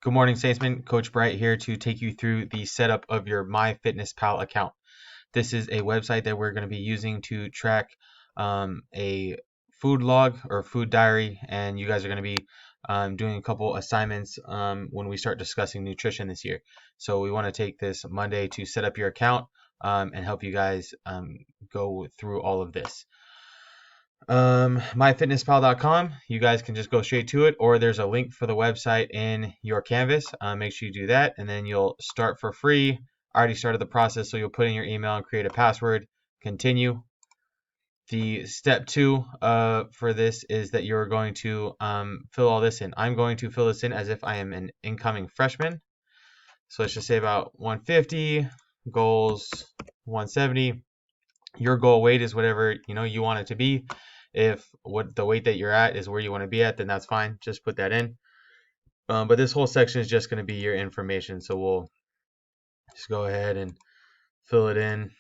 Good morning, Statesman. Coach Bright here to take you through the setup of your MyFitnessPal account. This is a website that we're going to be using to track a food log or food diary, and you guys are going to be doing a couple assignments when we start discussing nutrition this year. So we want to take this Monday to set up your account and help you guys go through all of this. MyFitnessPal.com, you guys can just go straight to it, or there's a link for the website in your Canvas. Make sure you do that, and then you'll start for free. I already started the process, so you'll put in your email and create a password. Continue. The step 2 for this is that you're going to fill all this in. I'm going to fill this in as if I am an incoming freshman. So let's just say about 150, goals 170. Your goal weight is whatever you want it to be. If what the weight that you're at is where you want to be at, then that's fine. Just put that in. But this whole section is just going to be your information. So we'll just go ahead and fill it in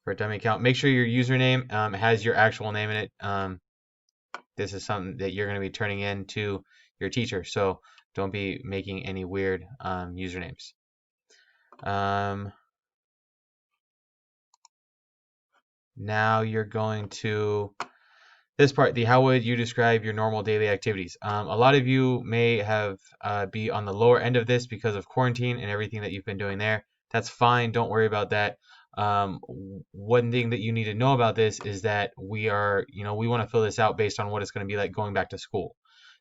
for a dummy account. Make sure your username has your actual name in it. This is something that you're going to be turning in to your teacher. So don't be making any weird usernames. Now you're going to this part, the how would you describe your normal daily activities? A lot of you may have be on the lower end of this because of quarantine and everything that you've been doing there. That's fine. Don't worry about that. One thing that you need to know about this is that we want to fill this out based on what it's going to be like going back to school.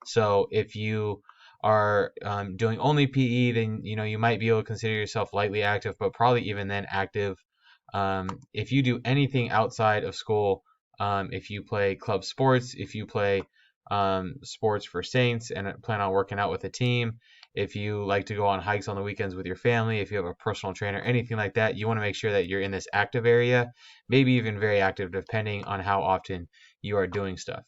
So if you are doing only PE, then you might be able to consider yourself lightly active, but probably even then active. If you do anything outside of school, if you play club sports, if you play sports for Saints and plan on working out with a team, if you like to go on hikes on the weekends with your family, if you have a personal trainer, anything like that, you want to make sure that you're in this active area, maybe even very active, depending on how often you are doing stuff.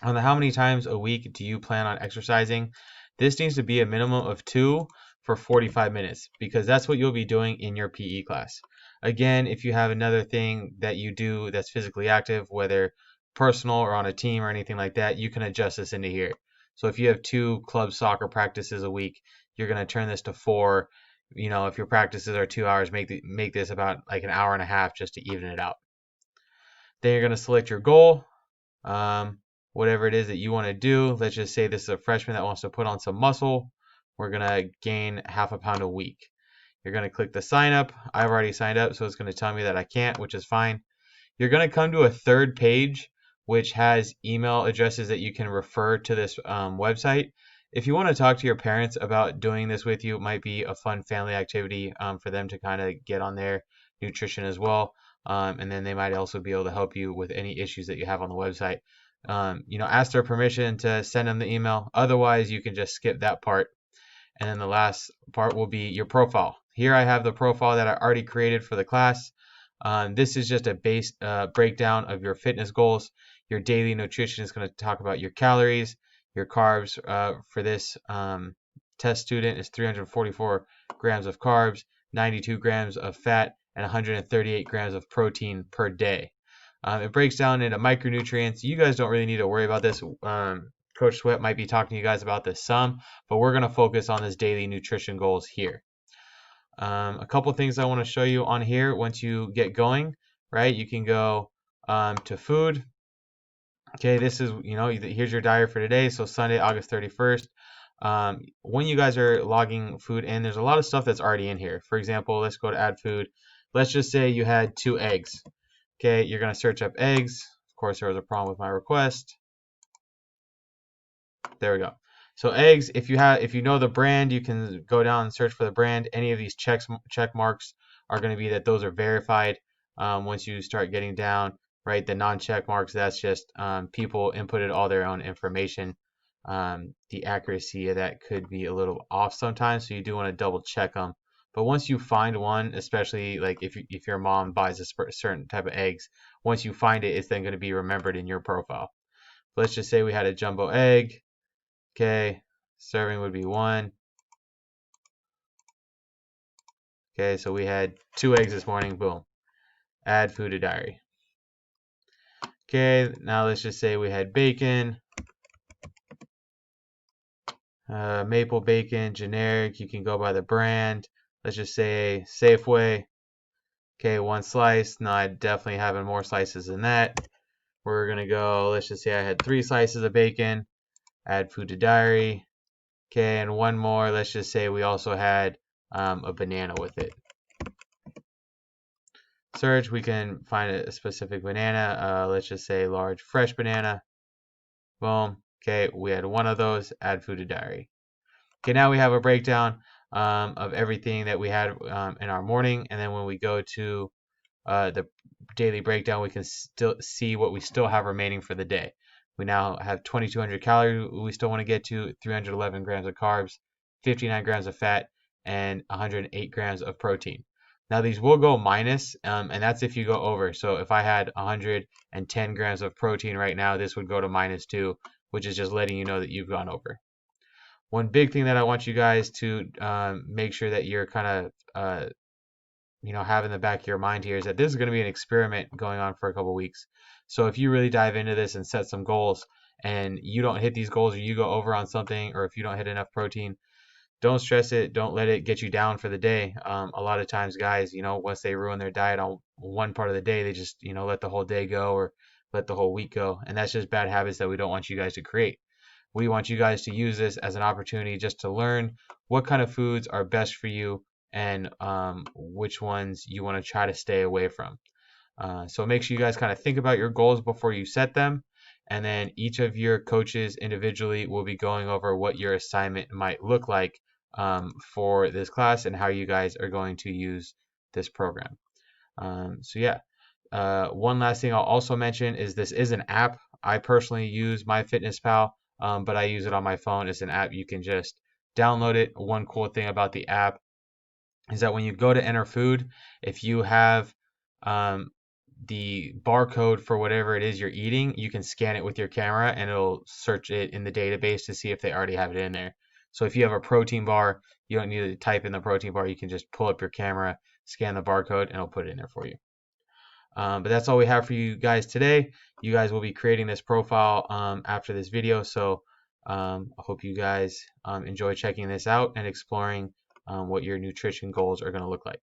On the how many times a week do you plan on exercising? This needs to be a minimum of 2 for 45 minutes because that's what you'll be doing in your PE class. Again, if you have another thing that you do that's physically active, whether personal or on a team or anything like that, you can adjust this into here. So if you have 2 club soccer practices a week, you're going to turn this to 4. If your practices are 2 hours, make this about like an hour and a half just to even it out. Then you're going to select your goal. Whatever it is that you want to do. Let's just say this is a freshman that wants to put on some muscle. We're going to gain half a pound a week. You're going to click the sign up. I've already signed up, so it's going to tell me that I can't, which is fine. You're going to come to a third page, which has email addresses that you can refer to this website. If you want to talk to your parents about doing this with you, it might be a fun family activity for them to kind of get on their nutrition as well. And then they might also be able to help you with any issues that you have on the website. Ask their permission to send them the email. Otherwise, you can just skip that part. And then the last part will be your profile. Here I have the profile that I already created for the class. This is just a base breakdown of your fitness goals. Your daily nutrition is going to talk about your calories. Your carbs for this test student is 344 grams of carbs, 92 grams of fat, and 138 grams of protein per day. It breaks down into micronutrients. You guys don't really need to worry about this. Coach Sweat might be talking to you guys about this some, but we're going to focus on this daily nutrition goals here. A couple things I want to show you on here once you get going, right? You can go to food. Okay, this is, here's your diary for today. So Sunday, August 31st. When you guys are logging food in, there's a lot of stuff that's already in here. For example, let's go to add food. Let's just say you had 2 eggs. Okay, you're going to search up eggs. Of course, there was a problem with my request. There we go. So eggs, if you know the brand, you can go down and search for the brand. Any of these check marks are going to be that those are verified. Once you start getting down, right, the non-check marks, that's just people inputted all their own information. The accuracy of that could be a little off sometimes, so you do want to double check them. But once you find one, especially like if your mom buys a certain type of eggs, once you find it, it's then going to be remembered in your profile. Let's just say we had a jumbo egg. Okay, serving would be 1. Okay, so we had 2 eggs this morning. Boom. Add food to diary. Okay, now let's just say we had bacon. Maple bacon, generic. You can go by the brand. Let's just say Safeway. Okay, 1 slice. No, I definitely having more slices than that. We're gonna go. Let's just say I had 3 slices of bacon. Add food to diary. Okay, and one more. Let's just say we also had a banana with it. Search. We can find a specific banana. Let's just say large fresh banana. Boom. Okay, we had one of those. Add food to diary. Okay, now we have a breakdown of everything that we had in our morning, and then when we go to the daily breakdown, we can still see what we still have remaining for the day. We now have 2,200 calories we still want to get to, 311 grams of carbs, 59 grams of fat, and 108 grams of protein. Now these will go minus, and that's if you go over. So if I had 110 grams of protein right now, this would go to -2, which is just letting you know that you've gone over. One big thing that I want you guys to make sure that you're kind of have in the back of your mind here is that this is going to be an experiment going on for a couple weeks. So if you really dive into this and set some goals and you don't hit these goals or you go over on something, or if you don't hit enough protein, don't stress it. Don't let it get you down for the day. A lot of times guys, once they ruin their diet on one part of the day, they just, let the whole day go or let the whole week go. And that's just bad habits that we don't want you guys to create. We want you guys to use this as an opportunity just to learn what kind of foods are best for you and which ones you want to try to stay away from. So make sure you guys kind of think about your goals before you set them. And then each of your coaches individually will be going over what your assignment might look like for this class and how you guys are going to use this program. So yeah, one last thing I'll also mention is this is an app. I personally use MyFitnessPal, but I use it on my phone. It's an app. You can just download it. One cool thing about the app is that when you go to enter food, if you have the barcode for whatever it is you're eating, you can scan it with your camera and it'll search it in the database to see if they already have it in there. So if you have a protein bar, you don't need to type in the protein bar. You can just pull up your camera, scan the barcode, and it'll put it in there for you. But that's all we have for you guys today. You guys will be creating this profile after this video. So I hope you guys enjoy checking this out and exploring what your nutrition goals are going to look like.